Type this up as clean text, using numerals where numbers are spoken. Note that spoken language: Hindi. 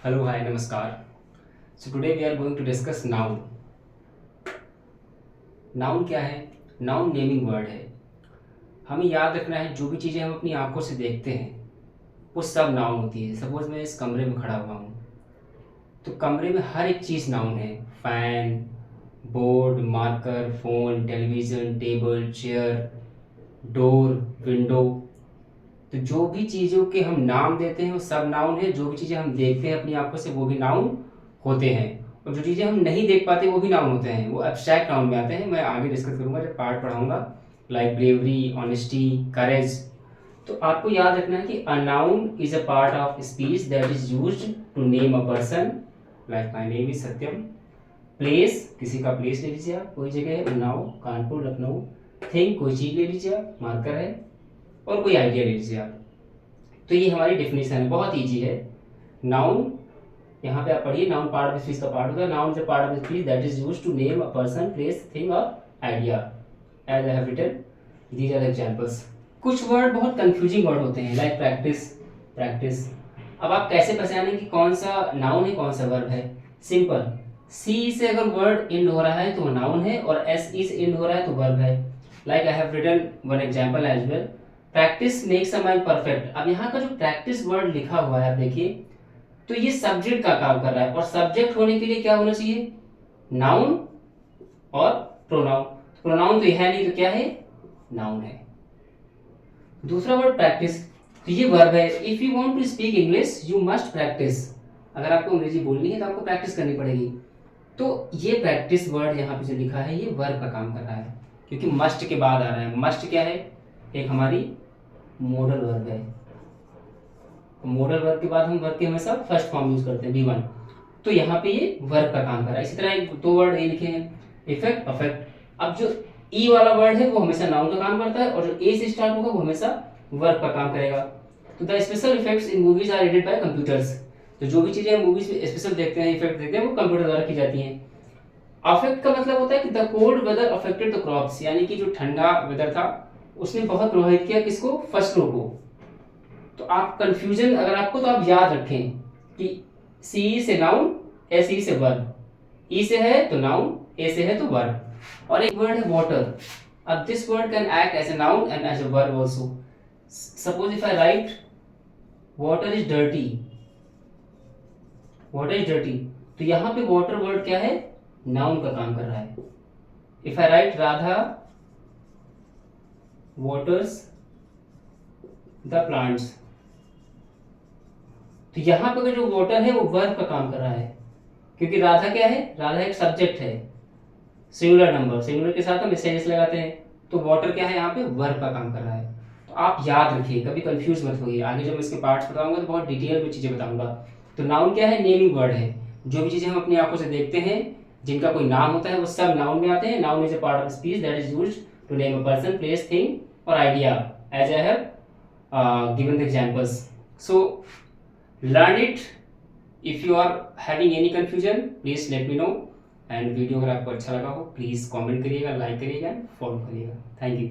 Hello, hi, namaskar. So today we are going to discuss noun. Noun क्या है? नाउन नेमिंग वर्ड है. हमें याद रखना है जो भी चीज़ें हम अपनी आंखों से देखते हैं वो सब नाउन होती है. सपोज मैं इस कमरे में खड़ा हुआ हूँ तो कमरे में हर एक चीज़ नाउन है. Fan, board, marker, phone, television, table, chair, door, window. तो जो भी चीज़ों के हम नाम देते हैं वो सब नाउन है. जो भी चीज़ें हम देखते हैं अपनी आंखों से वो भी नाउन होते हैं. और जो चीज़ें हम नहीं देख पाते वो भी नाउन होते हैं. वो एब्स्ट्रैक्ट नाउन में आते हैं. मैं आगे डिस्कस करूंगा जब पार्ट पढ़ाऊंगा, लाइक ब्रेवरी, ऑनेस्टी, करेज. तो आपको याद रखना है कि a noun is a part of speech that is used to name a person. Like my name is Satyam. Place, किसी का प्लेस ले लीजिए आप, कोई जगह है, उन्नाव, कानपुर, लखनऊ. थिंग, कोई चीज़ ले लीजिए आप, मार्कर है. और कोई आइडिया ले लीजिए आप. तो ये हमारी डेफिनेशन है, बहुत ईजी है. नाउन, यहाँ पे आप पढ़िए, नाउन पार्ट ऑफ स्पीच का पार्ट होता है. Noun is a part of speech that is used to name a person, place, thing और idea. As I have written, these are examples. कुछ वर्ड बहुत कंफ्यूजिंग वर्ड होते हैं, लाइक प्रैक्टिस, प्रैक्टिस. अब आप कैसे पहचानें कि कौन सा नाउन है कौन सा वर्ब है? सिंपल, सी से अगर वर्ड एंड हो रहा है तो वो नाउन है और एस ई से एंड हो रहा है तो वर्ब है. Like I have written one example as well. Practice makes a mind perfect. अब यहाँ का जो प्रैक्टिस वर्ड लिखा हुआ है आप देखिए, तो ये सब्जेक्ट का काम कर रहा है. और सब्जेक्ट होने के लिए क्या होना चाहिए? नाउन और प्रोनाउन. प्रोनाउन तो यह है नहीं तो क्या है? नाउन है. दूसरा वर्ड प्रैक्टिस, तो ये वर्ब है. If you want to speak English you must practise. अगर आपको अंग्रेजी बोलनी है तो आपको प्रैक्टिस करनी पड़ेगी. तो ये प्रैक्टिस वर्ड यहाँ पे जो लिखा है ये वर्ब का काम कर रहा है, क्योंकि मस्ट के बाद आ रहा है. मस्ट क्या है? एक हमारी मॉडल वर्ब है. मॉडल वर्ब के बाद हम वर्ब के हमेशा फर्स्ट फॉर्म यूज करते हैं, V1. तो यहाँ पे ये वर्ब का काम कर रहा है. इसी तरह एक दो वर्ड ये लिखे हैं, इफेक्ट, अफेक्ट. अब जो ई वाला वर्ड है वो हमेशा नाउन का काम करता है और जो ए से स्टार्ट होगा वो हमेशा वर्ब का काम करेगा. तो the special effects in movies are added by computers. तो जो भी चीजें हम मूवीज में स्पेशल देखते हैं, इफेक्ट देखते हैं, वो कंप्यूटर द्वारा की जाती हैं. अफेक्ट का मतलब होता है कि the cold weather affected the crops, यानी कि जो ठंडा वेदर था उसने बहुत प्रभावित किया किसको? फसलों को. तो आप कंफ्यूजन अगर आपको, तो आप याद रखें कि सी से नाउन, एस ई से वर्ब. ई से है तो नाउन, ए से है तो वर्ब. और एक वर्ड है वाटर. अब this word can act as a noun and as a verb also. Suppose if I write water is dirty, water is dirty, तो यहां पे वाटर वर्ड क्या है? नाउन का काम कर रहा है. If I right Radha waters the plants, तो यहां पर जो वाटर है वो वर्ब का काम कर रहा है, क्योंकि राधा क्या है? राधा एक सब्जेक्ट है, सिंगुलर नंबर. सिंगुलर के साथ हम एस लगाते हैं. तो वाटर क्या है? यहाँ पे वर्ब का काम कर रहा है. तो आप याद रखिए, कभी कंफ्यूज मत होइए. आगे जब मैं इसके पार्ट्स बताऊंगा तो बहुत डिटेल में चीजें बताऊंगा. तो नाउन क्या है? नेमिंग वर्ड है. जो भी चीजें हम अपनी आंखों से देखते हैं जिनका कोई नाम होता है वो सब नाउन में आते हैं. Noun is a part of speech that is used to name a person, place, thing और idea, as I have given the examples. So learn it. If you are having any confusion please let me know. And video अगर आपको अच्छा लगा हो प्लीज़ कमेंट करिएगा, लाइक करिएगा, फॉलो करिएगा. Thank you.